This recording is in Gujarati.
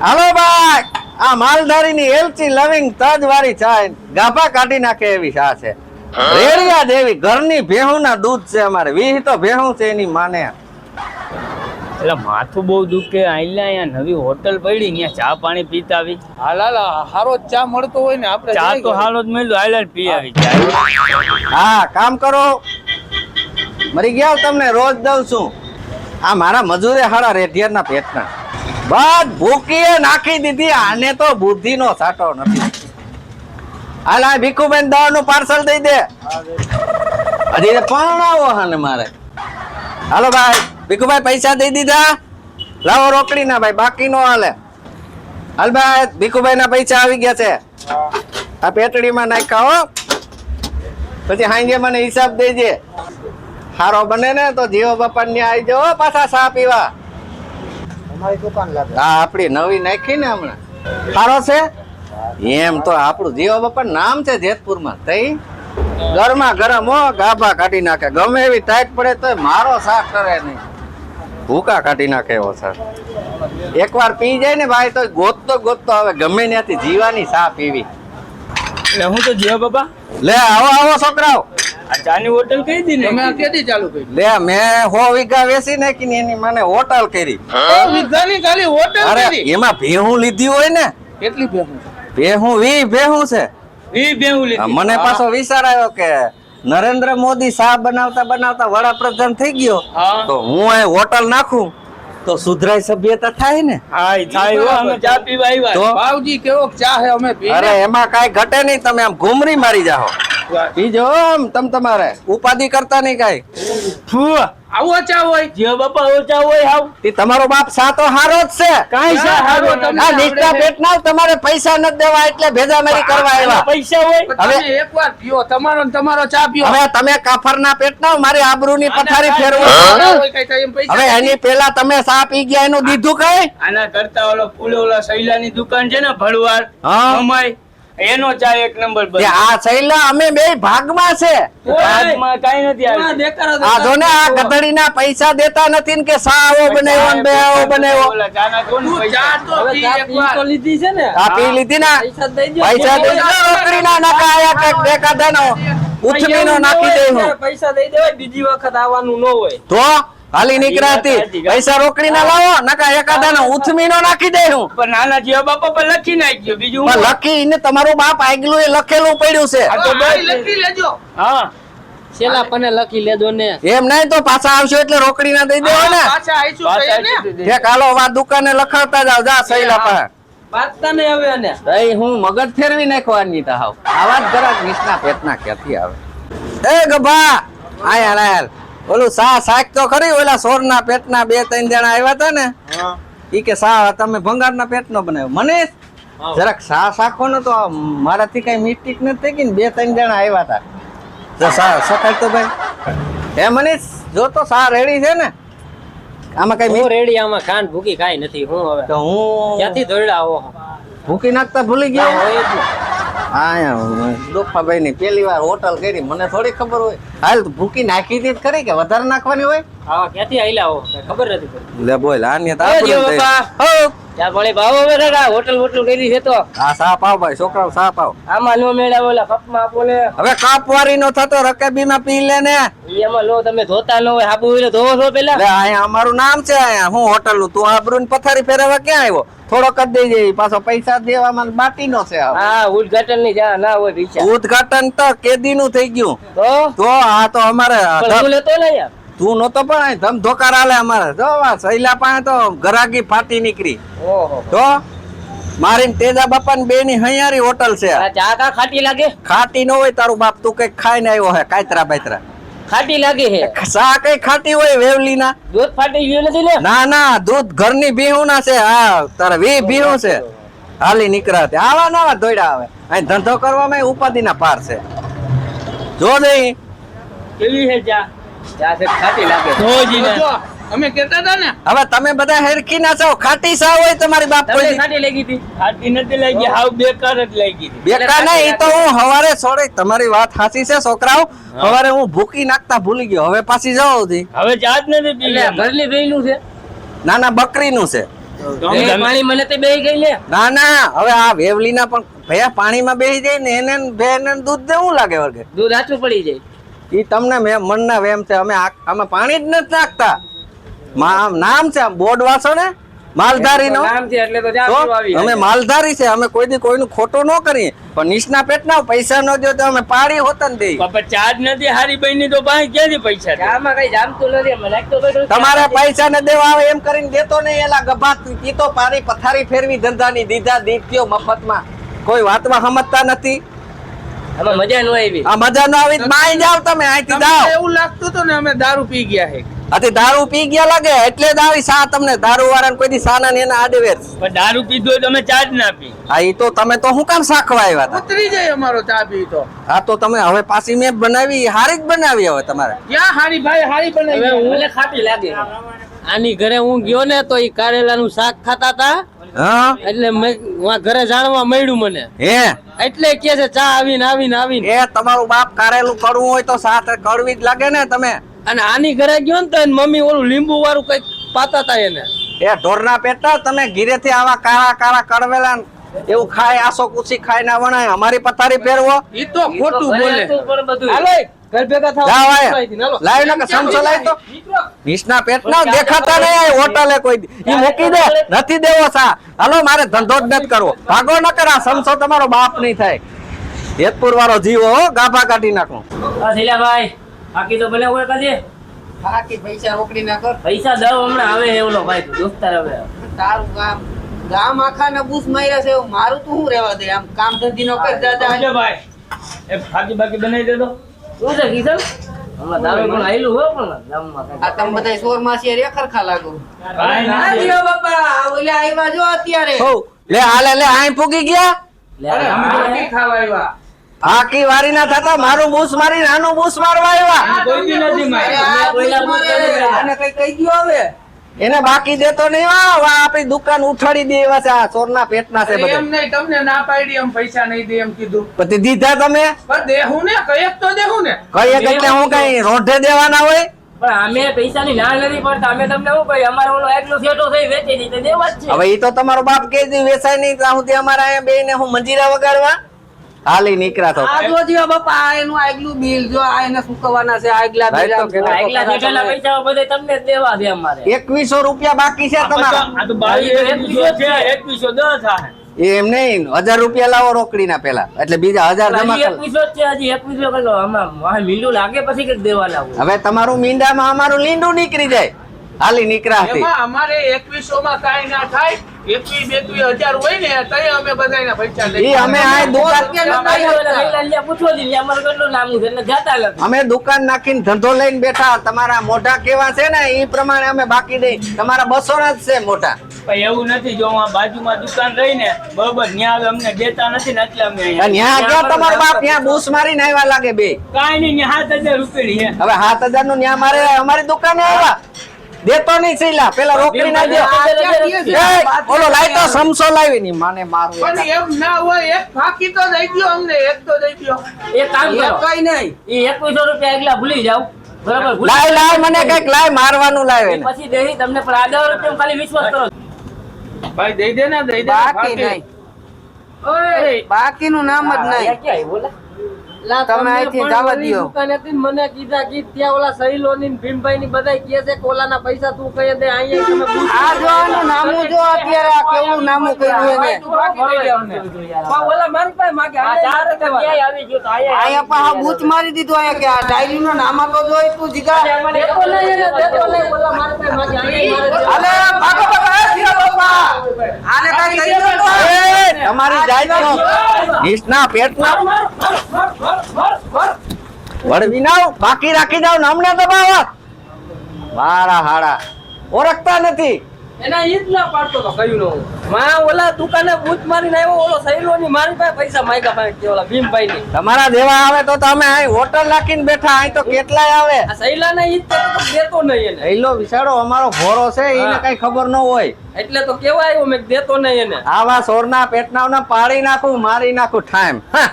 હાલો ભાઈ, આ માલધારીની એલચી લવિંગ તજ વાળી ચા ગાભા કાઢી નાખે એવી ચા છે. રેડિયા જેવી ઘરની ભેહુના દૂધ છે અમારે. 20 તો ભેહું છે એની માને. એટલે માથું બહુ દુખે. અહીંયા નવી હોટલ પડી, ત્યાં ચા પાણી પીતા આવી. હાલ હારો ચા મળતો હોય ને આપણે ચા તો હાલો જ મળ્યું, હાલ પી આવી. હા, કામ કરો. મરી ગયા તમને રોજ દઉં છું. આ મારા મજૂરે હાડા રેઢિયાના પેટના બસ ભૂકીએ નાખી દીધી. આને તો બુદ્ધિનો સાટો નથી. હાલ આ ભીખુબેન દવાનું પાર્સલ દઈ દે. હજી પરણાવો હને મારે. હાલો ભાઈ, ભીખુભાઈ પૈસા દઈ દીધા. લાવો રોકડી ના ભાઈ, બાકી નો હાલે. હાલ ભાઈ, ભીખુભાઈ ના પૈસા આવી ગયા છે. આ પેટડીમાં નાખ્યા હો. પછી હાંજે મને હિસાબ દેજે. હારો બને ને તો જીવો બાપા ને આવી જાઓ પાછા ચા પીવા. હા, આપડી નવી નાખી ને હમણાં. સારો છે એમ તો આપણું જીવો બાપા નામ છે જેતપુરમાં. તઈ ગરમા ગરમ હો, ગાભા કાઢી નાખે. ગમે એવી ટાઈટ પડે તો મારો શાક કરે નહીં, ભૂકા કાઢી નાખે એવો સર. એકવાર પી જાય ને ભાઈ તો ગોતતો હવે ગમે ત્યાંથી જીવાની ચા પીવી. એટલે હું તો જીવા બાપા. લે આવો છોકરાઓ. આ ચાની હોટલ કઈ દી ને? તમે ક્યાંથી ચાલુ કરી? લે મેં 100 વીઘા વેચી નાખી ને એની મને હોટલ કરી. વીઘાની ખાલી હોટલ અરે કરી? એમાં ભેહું લીધી હોય ને. કેટલી ભેહું? ભેહું 20 ભેહું છે. બેહું લીધી. મને પાછો વિચાર આવ્યો કે નરેન્દ્ર મોદી શાહ બનાવતા વડાપ્રધાન થઈ ગયો હા. તો હું અહીં હોટલ નાખું તો સુધરાય સભ્યતા થાય ને. હા, થાય હો. અમે ચા પીવા આવ્યા. તો બાવજી કેવો ચા હે અમે પી. અરે એમાં કાઈ ઘટે નહીં. તમે આમ ઘૂમરી મારી જાઓ. બીજો આમ તમારે ઉપાધિ કરતા નહીં કાઈ. ફુ આવો ચા હોય? જીવા બાપા ઓછા હોય હાવ. તે તમારો બાપ સા તો હારો જ છે. કાઈ સા હારો તમને આ નીચા પેટના તમારે પૈસા નથી દેવા એટલે ભેજામારી કરવા આવ્યા. પૈસા હોય. તમે એકવાર પીઓ, તમારો ચા પીઓ. હવે તમે કાફરના પેટના મારી આબરૂની પથારી ફેરવો. હોય કઈ તો એમ પૈસા હવે એની પેલા તમે સા પી ગયા એનું દીધું કઈ? આના કરતા ઓલા શૈલાની દુકાન છે ને ભડવાડ હા. અમાય એનો ચા એક નંબર તે આ શૈલા અમે બે ભાગમાં છે. ભાગમાં કાઈ નથી આવી. આ જો ને આ ગધડીના પૈસા દેતા નથી ને કે સા આવો બનાવ્યો ને બે આવો બનાવ્યો. ઓલા ચાના કોણ તું પૈસા? ચા તો પી એકવાર. લીધી છે ને. આ પી લીધી ના પૈસા દઈ દો. રોકડીના નાકા આયા કઈક બેકાદાનો ઉથમીનો નાખી દે હું. પૈસા દઈ દેવાય, બીજી વખત આવવાનું ન હોય. તો હાલી નીકળાતી પૈસા રોકડીના લાવો નકા એકાદાનો ઉથમીનો નાખી દે હું. પણ નાના જીવા બાપા પર લખી નાખ્યો. બીજું પણ હું? લખી ને તમારું બાપ આગલું એ લખેલું પડ્યું છે. આ તો આ બસ. લખી લેજો. હા, છેલ્લા pane લખી લેજો ને. એમ નહીં તો પાછા આવશો એટલે રોકડીના દઈ દેવો ને. પાછા આવીશું કહીએ ને. ઠેક હાલો વા દુકાને લખાવતા જાવ. જા સૈલા પાસે વાંચતા ને હવે ને. ભાઈ હું મગજ ફેરવી નાખવાની તા હાવ. આવા જ ગરાક નિષ્ણા પેટના ક્યાંથી આવે. એ ગભા આયા લાલ ઓલું સા શાક તો ખરી. ઓલા સોરના પેટના 2-3 જણા આવ્યા હતા ને. ઈ કે સા તમે ભંગારના પેટનો બનાવ્યો. મને જરાક સા શાખો ને તો મારાથી કઈ મિસ્ટેક નથી થઈ ગઈ ને. 2-3 જણા આવ્યા હતા તો સા સકાય તો ભાઈ. હે મનીષ જો તો સા રેડી છે ને. આમાં કઈ હું રેડી આમાં ખાંડ ભૂકી કાઈ નથી. હું હવે તો હું ક્યાંથી દોડ્યા આવો? ભૂકી નાખતા ભૂલી ગયો. હોય જ ને. હા, ડોફાભાઈ ની પેલી વાર હોટલ કરી મને થોડી ખબર હોય. હાલ ભૂકી નાખી હતી ખરી કે વધારે નાખવાની હોય? આવા ક્યાંથી આયલા હો? કાંઈ ખબર નથી પડતી. લે બોલ આની તો એ આપણું જીવો થઈ. બાપા. હો ત્યાં ભલે ભાવ હવે દાદા હોટલ કરી છે તો આ સા પાવ ભાઈ છોકરાઓ સા પાવ. આમાં નો મેળા ઓલા કપમાં આપો ને. હવે કાપ વારી નો થતો રકાબીમાં પી લે ને. એમાં લો તમે ધોતા ન હોય હાબુ એટલે ધોવો છો પેલા. લે અહીંયા અમારું નામ છે. અહીંયા હું હોટલ નું તું આબરૂની પથારી ફેરવવા ક્યાં આવ્યો? થોડો કરી દેજે પાછો પૈસા દેવામાં બાટી નો છે. હા, ઉદ્ઘાટન ની જા ના હોય પૈસા ઉદ્ઘાટન તો કેદી નું થઈ ગયું. તો આ તો અમારે પણ હું લેતો ને યાર. તું નતો પણ અહીં ધમ ધોકાર આલે અમારે. જો આ સૈલા પાસે તો ગરાગી ફાટી નીકળી. ઓહો, તો મારી ને તેજા બાપા ને બે ની હૈયારી હોટલ છે. આ ચા કા ખાટી લાગે? ખાટી ન હોય તારું બાપ તું કઈક ખાઈને આવ્યો હે કાતરા બાતરા. ખાટી લાગે હે? સા કઈ ખાટી હોય વેવલી ના? દૂધ ફાટી ગયું નથી ને? ના ના દૂધ ઘરની ભીહું ના છે. હા તારે 20 ભીહું છે. હાલી નીકળાતે આવા નવા દોડ્યા આવે. અહીં ધંધો કરવામાં ઉપાધિ ના પાર છે. જો દઈ કેવી હે ચા? ચા છે ખાટી લાગે. ધોજી ને. જો, અમે કહેતા હતા ને હવે તમે બધા હેરખી ના છો. ખાટી સા હોય તમારી બાપ તમને કોઈ ખાટી લાગી હતી? ખાટી નથી લાગી, હાવ બેકાર જ લાગી હતી. બેકાર નહીં. ઈ તો હું હવારે સોરી તમારી વાત સાચી છે છોકરાઓ. હવારે હું ભૂકી નાખતા ભૂલી ગયો. હવે પાછી જાવ હતી. હવે ચા જ નથી પી. એટલે ઘરની ભેઈનું છે? ના ના બકરીનું છે. તો અમે પાણી મને તે બેહી ગઈ લે. ના ના હવે આ વેવલીના પણ ભયા પાણીમાં બેસી જાય ને એને ને ભેને ને દૂધ દેવું લાગે વર્ગે દૂધ આછું પડી જાય. ઈ તમને મનના વેમ છે. અમે પાણી જ નથી નાખતા. નામ છે બોર્ડ વાસો ને માલધારી નો. નામ છે એટલે તો જા પીવા આવી. અમે માલધારી છે. અમે કોઈ દી કોઈનું ખોટું ન કરીએ પણ નીચના પેટના પૈસા ન દો તો અમે પાડી હોતન દઈ. બાપા ચાર્જ નથી હારી બની તો પાસે ક્યાંથી પૈસા દે? આમાં કઈ જામતું નથી. મને લાગતો બેઠો તમારે પૈસા ને દેવા આવે એમ કરીને દેતો નહીં. એલા ગભા પીતો પારી પથારી ફેરવી ધંધાની દીધા દીધ્યો મફતમાં. કોઈ વાતમાં સમજતા નથી. આમાં મજા ન આવી. આ મજા ન આવી માઈ જાવ તમે અહીંથી તમને જાવ. એવું લાગતું હતું ને અમે દારૂ પી ગયા છે. આથી દારૂ પી ગયા લાગે એટલે જ આવી સા તમને દારૂ વાળાને કોઈ દી સાના ને એના આડેવેર. પણ દારૂ પીધો હોય તો અમે ચાર્જ ના આપી. હા ઈ તો તમે તો હું કામ સાખવા આવ્યા હતા? ઉતરી જાય અમારો ચા પી તો. હા તો તમે હવે પાછી મેં બનાવી હારી જ બનાવી હવે તમારે. ક્યાં હારી ભાઈ હારી હવે બનાવી. મને ખાટી લાગે. આની ઘરે હું ગયો ને તો ઈ કારેલાનું શાક ખાતા હતા હા એટલે મેં ઘરે જાણવા મળ્યું મને. હે એટલે કે છે ચા આવીને આવીને આવીને. એ તમારું બાપ કારેલું કરવું હોય તો સાથે કડવી જ લાગે ને તમે. અને આની ઘરે ગયો ને તો એની મમ્મી ઓલું લીંબુ વાળું કઈક પાતા હતા એને. એ ઢોરના પેટા તમે ઘીરેથી આવા કાળા કાળા કડવેલા એવું ખાય આસો કુસી ખાઈ ના વણાય. અમારી પથારી ફેરવો. ઈ તો ખોટું બોલે. પણ બધું હાલો ઘર ભેગા થાવ. જાવ આયા. લાવી નાખે સમસો લાવી તો નીચના પેટના દેખાતા નહીં આ હોટલે કોઈ દી. ઈ મૂકી દે નથી દેવો સા. હાલો મારે ધંધો જ નથી કરવો. ભાગો ન કરા સમસો તમારો બાપ નહીં થાય. જેતપુર વાળો જીવો હો ગાભા કાઢી નાખો. આ શૈલાભાઈ બાકી તો ભલે હોય કદે બાકી પૈસા રોકડી ના કર. પૈસા દવ હમણાં આવે હે ઓલો ભાઈ દોસ્તાર હવે. તારું ગામ આખા ને બૂસ માર્યા છે. એવું મારું તો હું રહેવા દે. આમ કામ ધંધી નો કર દાદા. એટલે ભાઈ એ બાકી બાકી બનાવી દેતો. શું છે કિશન? હમણાં દારૂ પણ આયલું હો પણ ગામમાં આ તમે બધા સોર માસી રે ખરખા લાગો. ભાઈ ના આ દિયો બાપા ઓલા આવ્યા જો અત્યારે. હો લે હાલે લે આઈ પૂગી ગયા. અરે અમે રોટી ખાવા આવ્યા. આકી વારી ના થતા મારું બૂસ મારી નાનું બૂસ મારવા આવ્યા. કોઈ દી નથી મારી. અરે આ કોઈના બૂસ મારે. બૂસ નથી. આને કઈ કહી દ્યો હવે. એને બાકી દેતો નહીં. આપણી દુકાન ઉઠાડી દે એવા છે. આ ચોરના પેટના છે એમ બધા. નહીં તમને ના પાડી એમ પૈસા નહીં દે એમ કીધું. પછી દીધા તમે પણ દેહું ને કયેક તો દેહું ને. કઈ એટલે હું કઈ રોઢે દેવાના હોય. પણ અમે પૈસાની ના નથી પડતા. અમે તમને શું કહી અમારે ઓલો એકલો સેટો થઈ વેચી દીધો દેવા જ છે. હવે ઈ તો તમારો બાપ કે દી વેચાય નહીં ત્યાં સુધી અમારા અહીંયા બે ને હું મંજીરા વગાડવા હાલી નીકળ્યા તો. આ જો જીવા બાપા આ એનું આગલું બિલ જો આ એને સૂકવવાના છે આગલા બિલ. ભાઈ તો આ એકલા સેટોના પૈસા બધે તમને જ દેવા છે અમારે. 2100 રૂપિયા બાકી છે તમારા. આ તો 22 છે 2110 થાય. એમ નહીં 1000 રૂપિયા લાવો રોકડી ના પેલા એટલે બીજા 1000 જમા હજી કરો. 21 છે હજી 21 કરો આમાં મીંડું લાગે પછી કઈક દેવાના હોય. હવે તમારું મીંડામાં અમારું લીંડું નીકળી જાય. હાલી નીકળ્યા એમાં અમારે 2100 માં કાઈ ના થાય. 21,000 હોય ને તઈ અમે બધાયના પૈસા લઈ. ઈ અમે આ દુકાન પૂછવા દીધી અમારે કેટલું નામું છે એટલે જાતા નથી. અમે દુકાન નાખીને ધંધો લઈને બેઠા. તમારા મોઢા કેવા છે ને ઈ પ્રમાણે અમે બાકી દઈ. તમારા 200 ના જ છે મોઢા. પણ એવું નથી જો આ બાજુમાં દુકાન રહી ને બરોબર ન્યા હવે અમને દેતા નથી ને એટલે અમે અહીંયા. ન્યા ક્યાં તમારો બાપ ત્યાં બૂસ મારીને આવ્યા લાગે બે. કાંઈ નહીં ન્યા 7000 રૂપિયા છે. હવે 7000 નું ન્યા મારે અમારી દુકાને આવ્યા. દેતો નહીં સીલા પેલા રોકડી ના દે. ઓલો લાઈ તો સમસો લાવી ની માને મારું. પણ એમ ના હોય એક ફાકી તો દઈ દ્યો અમને. એક તો દઈ દ્યો. એક કામ કરો કઈ નહીં. ઈ 2100 રૂપિયા એકલા ભૂલી જાવ બરાબર ભૂલી લાય લાય મને કઈક લાય મારવાનું લાવે ને. પછી દેહી તમને પણ આ 10 રૂપિયા ખાલી વિશ્વાસ કરો. ભાઈ દઈ દે ને દઈ દે. બાકી નહીં. ઓય બાકીનું નામ જ નહીં. આ ક્યાં બોલા તમે અહીંથી જવા દ્યો. દુકાને થી મને કીધા કે ત્યાં ઓલા સહીલોની ને ભીમભાઈ ની બધાય કહે છે કે ઓલાના પૈસા તું કહી દે અહીંયા તમે પૂછો. આ જો આનું નામું જો અત્યારે આ કેવું નામું કર્યું એને. ઓલા મારી પાસે માગે આ 4 રૂપિયા ક્યાંય આવી ગયો તો અહીંયા આયા પા આ બૂચ મારી દીધું આયા કે આ ડાયરી નો નામ તો જોઈ તું જીગા. દેતો નહીં એને દેતો નહીં ઓલા મારી પાસે માગે અહીંયા મારે અલે ભાગો ભાગો એ ધીરા બાપા. આને કઈ કહી દો તો. એ, તમારી જાતનો નીચના પેટના વળવી નાવ બાકી રાખી જાવ ને અમને દબાવો. મારા હાડા ઓળખતા નથી. એના ઈ જ ના પાડતો તો કયું નો માં ઓલા દુકાને બૂચ મારીને આવ્યો ઓલો સહીલોની મારી પાસે પૈસા માંગ્યા પાસે કે ઓલા ભીમભાઈ ની તમારા દેવા આવે તો તમે અહીં હોટલ નાખીને બેઠા. અહીં તો કેટલાય આવે. આ સહીલાને ઈ જ તો દેતો નહીં એને એલો વિચારો અમારો ભોરો છે એને કઈ ખબર ન હોય. એટલે તો કેવા આવ્યો મેં દેતો નહીં એને આવા સોરના પેટના પાડી નાખું મારી નાખું ઠામ.